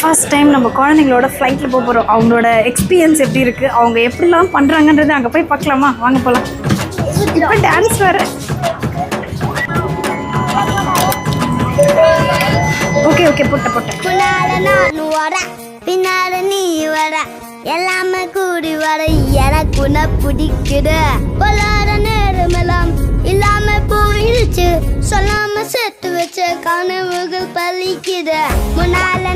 First time நம்ம குழந்தைங்களோட ஃப்ளைட்டில் போக போகிறோம். அவங்களோட எக்ஸ்பீரியன்ஸ் எப்படி இருக்குது, அவங்க எப்படிலாம் பண்ணுறாங்கன்றது அங்கே போய் பார்க்கலாமா? வாங்க போகலாம். இப்போ டான்ஸ் வேறு. ஓகே ஓகே போட்டேன். முன்னால நான் வரேன், பின்னால நீ வர, எல்லாமே கூடி வர எனக்கு உன்னை பிடிக்குது. பொல்லாத நேரமெல்லாம் இல்லாம போயிடுச்சு, சொல்லாம சேர்த்து வச்ச கனவுகள் பலிக்குது. முன்னால